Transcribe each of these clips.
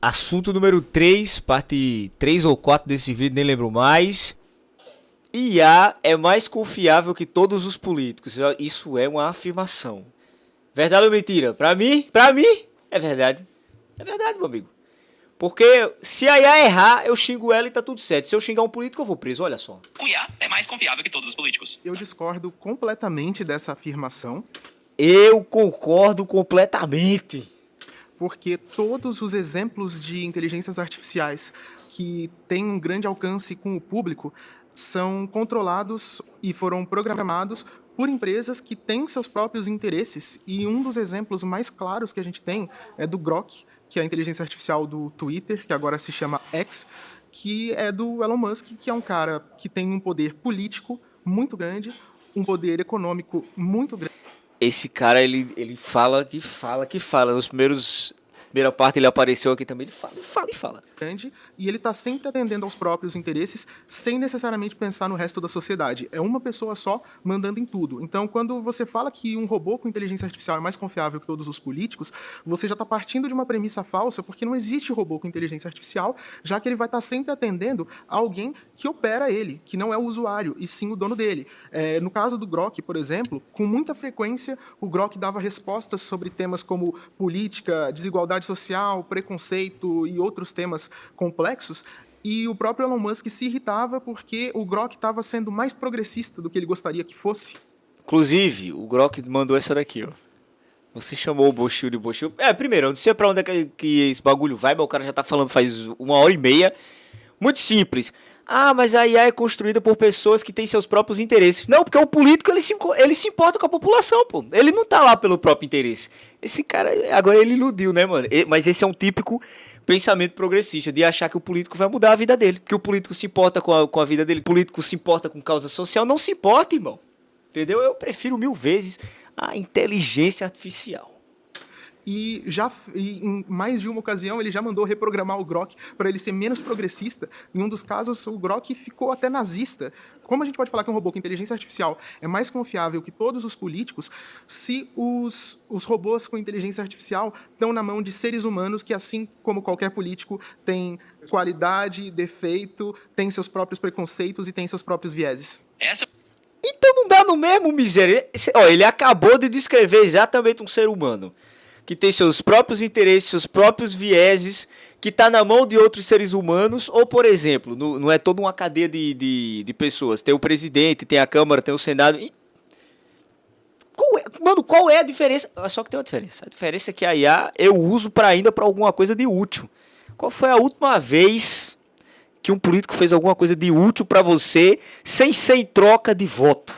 Assunto número 3, parte 3 ou 4 desse vídeo, nem lembro mais. IA é mais confiável que todos os políticos. Isso é uma afirmação. Verdade ou mentira? Pra mim, é verdade. É verdade, meu amigo. Porque se a IA errar, eu xingo ela e tá tudo certo. Se eu xingar um político, eu vou preso, olha só. O IA é mais confiável que todos os políticos. Eu discordo completamente dessa afirmação. Eu concordo completamente. Porque todos os exemplos de inteligências artificiais que têm um grande alcance com o público são controlados e foram programados por empresas que têm seus próprios interesses. E um dos exemplos mais claros que a gente tem é do Grok, que é a inteligência artificial do Twitter, que agora se chama X, que é do Elon Musk, que é um cara que tem um poder político muito grande, um poder econômico muito grande. Esse cara, ele fala que fala. Nos primeira parte ele apareceu aqui também, ele fala. Grande, e ele está sempre atendendo aos próprios interesses, sem necessariamente pensar no resto da sociedade. É uma pessoa só mandando em tudo. Então, quando você fala que um robô com inteligência artificial é mais confiável que todos os políticos, você já está partindo de uma premissa falsa, porque não existe robô com inteligência artificial, já que ele vai estar sempre atendendo a alguém que opera ele, que não é o usuário, e sim o dono dele. No caso do Grok, por exemplo, com muita frequência, o Grok dava respostas sobre temas como política, desigualdade social, preconceito e outros temas complexos, e o próprio Elon Musk se irritava porque o Grok estava sendo mais progressista do que ele gostaria que fosse. Inclusive, o Grok mandou essa daqui, ó. Você chamou o Bochil de Bochil. Primeiro, eu não sei pra onde é que esse bagulho vai, mas o cara já tá falando faz 1h30. Muito simples. Ah, mas a IA é construída por pessoas que têm seus próprios interesses. Não, porque o político, ele se importa com a população, pô. Ele não tá lá pelo próprio interesse. Esse cara, agora ele iludiu, né, mano? Mas esse é um típico pensamento progressista, de achar que o político vai mudar a vida dele. Que o político se importa com a vida dele. O político se importa com causa social. Não se importa, irmão. Entendeu? Eu prefiro 1000 vezes a inteligência artificial. E em mais de uma ocasião ele já mandou reprogramar o Grok para ele ser menos progressista. Em um dos casos, o Grok ficou até nazista. Como a gente pode falar que um robô com inteligência artificial é mais confiável que todos os políticos se os robôs com inteligência artificial estão na mão de seres humanos que, assim como qualquer político, tem qualidade, defeito, tem seus próprios preconceitos e tem seus próprios vieses? Então não dá no mesmo, miséria. Ele acabou de descrever exatamente um ser humano que tem seus próprios interesses, seus próprios vieses, que está na mão de outros seres humanos, ou, por exemplo, não é toda uma cadeia de pessoas. Tem o presidente, tem a Câmara, tem o Senado. Qual é a diferença? Só que tem uma diferença. A diferença é que a IA eu uso ainda para alguma coisa de útil. Qual foi a última vez que um político fez alguma coisa de útil para você sem ser em troca de voto?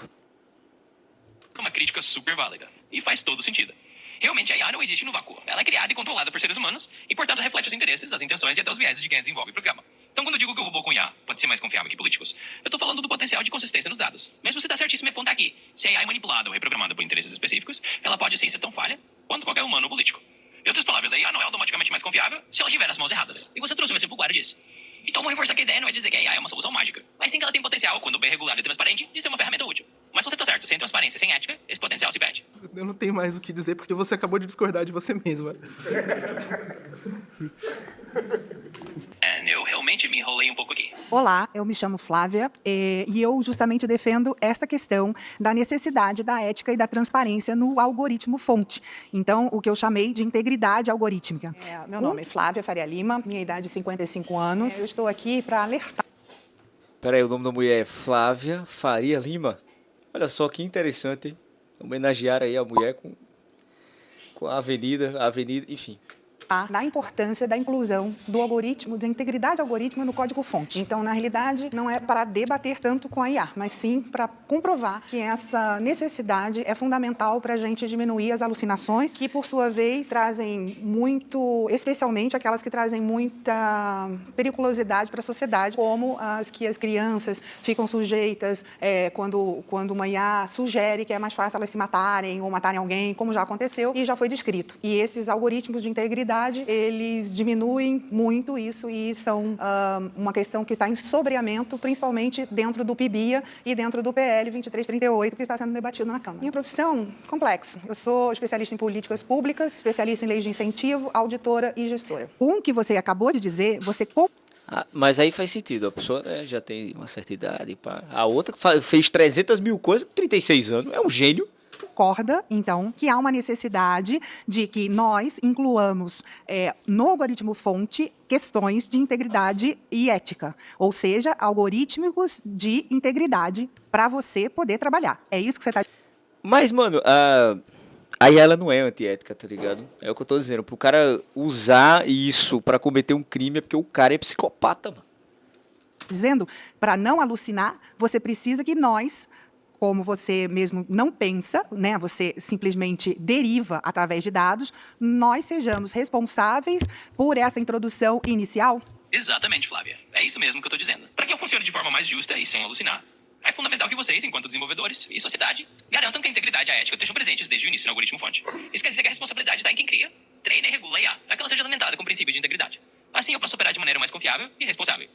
Uma crítica super válida. E faz todo sentido. Realmente a IA não existe no vácuo. Ela é criada e controlada por seres humanos e, portanto, reflete os interesses, as intenções e até os vieses de quem desenvolve o programa. Então, quando eu digo que o robô com IA pode ser mais confiável que políticos, eu estou falando do potencial de consistência nos dados. Mas você está certíssimo em apontar aqui. Se a IA é manipulada ou reprogramada por interesses específicos, ela pode sim ser tão falha quanto qualquer humano ou político. Em outras palavras, a IA não é automaticamente mais confiável se ela estiver nas mãos erradas. E você trouxe um exemplo claro disso. Então, vou reforçar que a ideia não é dizer que a IA é uma solução mágica, mas sim que ela tem potencial, quando bem regulada e transparente, de ser uma ferramenta útil. Mas se você está certo, sem transparência, sem ética, esse potencial se perde. Eu não tenho mais o que dizer, porque você acabou de discordar de você mesma. Eu realmente me enrolei um pouco aqui. Olá, eu me chamo Flávia e eu justamente defendo esta questão da necessidade da ética e da transparência no algoritmo fonte. Então, o que eu chamei de integridade algorítmica. Meu nome é Flávia Faria Lima, minha idade é 55 anos. Eu estou aqui para alertar. Peraí, o nome da mulher é Flávia Faria Lima. Olha só que interessante, hein? Homenagear aí a mulher com a avenida, enfim. Da importância da inclusão do algoritmo, da integridade algorítmica no código-fonte. Então, na realidade, não é para debater tanto com a IA, mas sim para comprovar que essa necessidade é fundamental para a gente diminuir as alucinações, que, por sua vez, trazem muito, especialmente aquelas que trazem muita periculosidade para a sociedade, como as que as crianças ficam sujeitas quando uma IA sugere que é mais fácil elas se matarem ou matarem alguém, como já aconteceu e já foi descrito. E esses algoritmos de integridade verdade, eles diminuem muito isso e são uma questão que está em sobreamento, principalmente dentro do PIBIA e dentro do PL 2338, que está sendo debatido na Câmara. Minha profissão, complexo. Eu sou especialista em políticas públicas, especialista em leis de incentivo, auditora e gestora. Com o que você acabou de dizer, você... Mas aí faz sentido, a pessoa, né, já tem uma certa idade, pá. A outra que fez 300 mil coisas com 36 anos, é um gênio. Concorda, então, que há uma necessidade de que nós incluamos no algoritmo-fonte questões de integridade e ética, ou seja, algorítmicos de integridade para você poder trabalhar. É isso que você está... Mas, mano, aí ela não é antiética, tá ligado? É o que eu tô dizendo. Pro cara usar isso pra cometer um crime é porque o cara é psicopata, mano. Dizendo, para não alucinar, você precisa que nós, como você mesmo não pensa, né, você simplesmente deriva através de dados, nós sejamos responsáveis por essa introdução inicial? Exatamente, Flávia. É isso mesmo que eu tô dizendo. Para que eu funcione de forma mais justa e sem alucinar, é fundamental que vocês, enquanto desenvolvedores e sociedade, garantam que a integridade e a ética estejam presentes desde o início no algoritmo-fonte. Isso quer dizer que a responsabilidade está em quem cria, treina e regula a IA, para que ela seja alimentada com princípios de integridade. Assim eu posso operar de maneira mais confiável e responsável.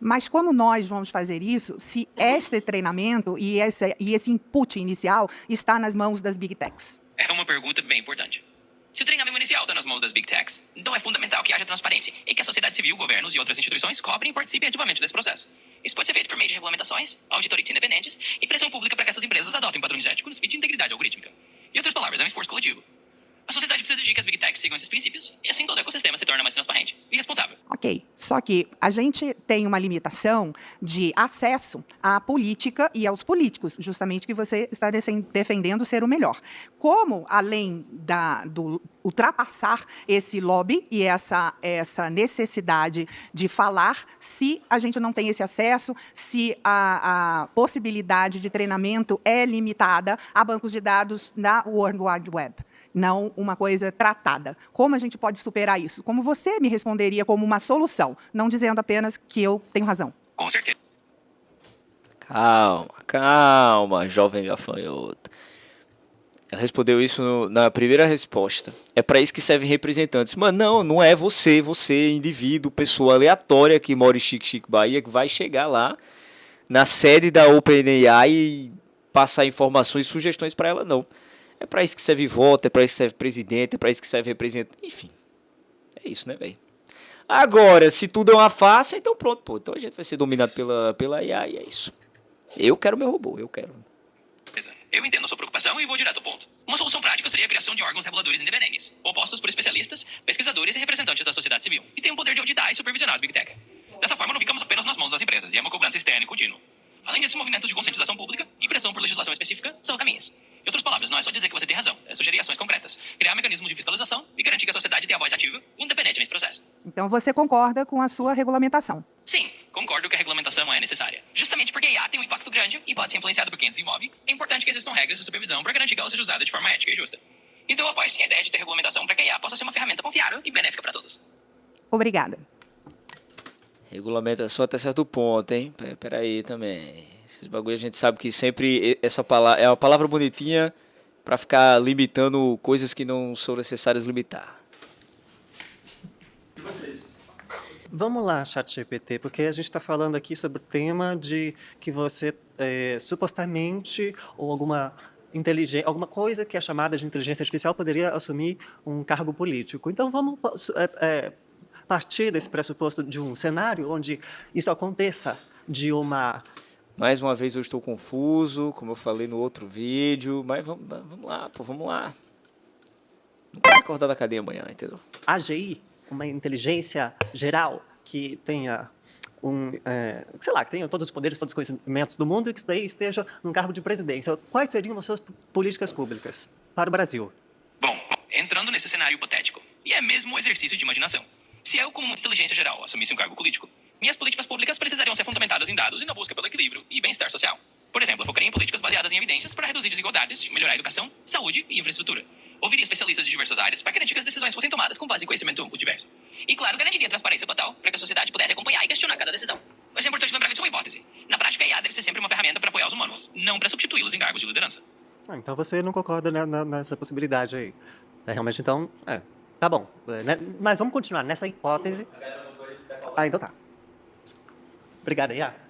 Mas como nós vamos fazer isso se este treinamento e esse input inicial está nas mãos das Big Techs? É uma pergunta bem importante. Se o treinamento inicial está nas mãos das Big Techs, então é fundamental que haja transparência e que a sociedade civil, governos e outras instituições cobrem e participem ativamente desse processo. Isso pode ser feito por meio de regulamentações, auditorias independentes e pressão pública para que essas empresas adotem padrões éticos e de integridade algorítmica. Em outras palavras, é um esforço coletivo. A sociedade precisa exigir que as Big Techs sigam esses princípios e assim todo o ecossistema se torna mais transparente e responsável. Ok, só que a gente tem uma limitação de acesso à política e aos políticos, justamente que você está defendendo ser o melhor. Como, além do ultrapassar esse lobby e essa necessidade de falar, se a gente não tem esse acesso, se a possibilidade de treinamento é limitada a bancos de dados na World Wide Web? Não uma coisa tratada. Como a gente pode superar isso? Como você me responderia como uma solução, não dizendo apenas que eu tenho razão? Com certeza. Calma, jovem gafanhoto. Ela respondeu isso na primeira resposta. É para isso que servem representantes. Mano, não é você, indivíduo, pessoa aleatória que mora em Chique Bahia, que vai chegar lá na sede da OpenAI e passar informações e sugestões para ela, não. É pra isso que serve voto, é pra isso que serve presidente, é pra isso que serve representante. Enfim, é isso, né, velho? Agora, se tudo é uma farsa, então pronto, pô. Então a gente vai ser dominado pela IA e é isso. Eu quero meu robô, eu quero. Eu entendo a sua preocupação e vou direto ao ponto. Uma solução prática seria a criação de órgãos reguladores independentes, compostos por especialistas, pesquisadores e representantes da sociedade civil, que têm o poder de auditar e supervisionar as Big Tech. Dessa forma, não ficamos apenas nas mãos das empresas, e é uma cobrança externa e contínua. Além disso, movimentos de conscientização pública e pressão por legislação específica são caminhos. Em outras palavras, não é só dizer que você tem razão, é sugerir ações concretas, criar mecanismos de fiscalização e garantir que a sociedade tenha a voz ativa e independente nesse processo. Então você concorda com a sua regulamentação? Sim, concordo que a regulamentação é necessária. Justamente porque a IA tem um impacto grande e pode ser influenciada por quem desenvolve, é importante que existam regras de supervisão para garantir que ela seja usada de forma ética e justa. Então eu apoio sim a ideia de ter regulamentação para que a IA possa ser uma ferramenta confiável e benéfica para todos. Obrigada. Regulamentação até certo ponto, hein? Peraí também. Esses bagulho a gente sabe que sempre essa palavra é uma palavra bonitinha pra ficar limitando coisas que não são necessárias limitar. Vamos lá, ChatGPT, porque a gente está falando aqui sobre o tema de que você supostamente ou alguma coisa que é chamada de inteligência artificial poderia assumir um cargo político. Então vamos partir desse pressuposto de um cenário onde isso aconteça, de uma... Mais uma vez eu estou confuso, como eu falei no outro vídeo, mas vamos lá, pô, vamos lá. Não pode acordar da cadeia amanhã, entendeu? AGI, uma inteligência geral que tenha que tenha todos os poderes, todos os conhecimentos do mundo e que daí esteja num cargo de presidência. Quais seriam as suas políticas públicas para o Brasil? Bom, entrando nesse cenário hipotético, e é mesmo um exercício de imaginação. Se eu, como uma inteligência geral, assumisse um cargo político, minhas políticas públicas precisariam ser fundamentadas em dados e na busca pelo equilíbrio e bem-estar social. Por exemplo, eu focaria em políticas baseadas em evidências para reduzir desigualdades, melhorar a educação, saúde e infraestrutura. Ouviria especialistas de diversas áreas para garantir que as decisões fossem tomadas com base em conhecimento amplo e diverso. E, claro, garantiria transparência total para que a sociedade pudesse acompanhar e questionar cada decisão. Mas é importante lembrar que isso é uma hipótese. Na prática, a IA deve ser sempre uma ferramenta para apoiar os humanos, não para substituí-los em cargos de liderança. Então você não concorda nessa possibilidade aí. Realmente, então, Tá bom, né? Mas vamos continuar nessa hipótese. Ah, então tá. Obrigada, Iá.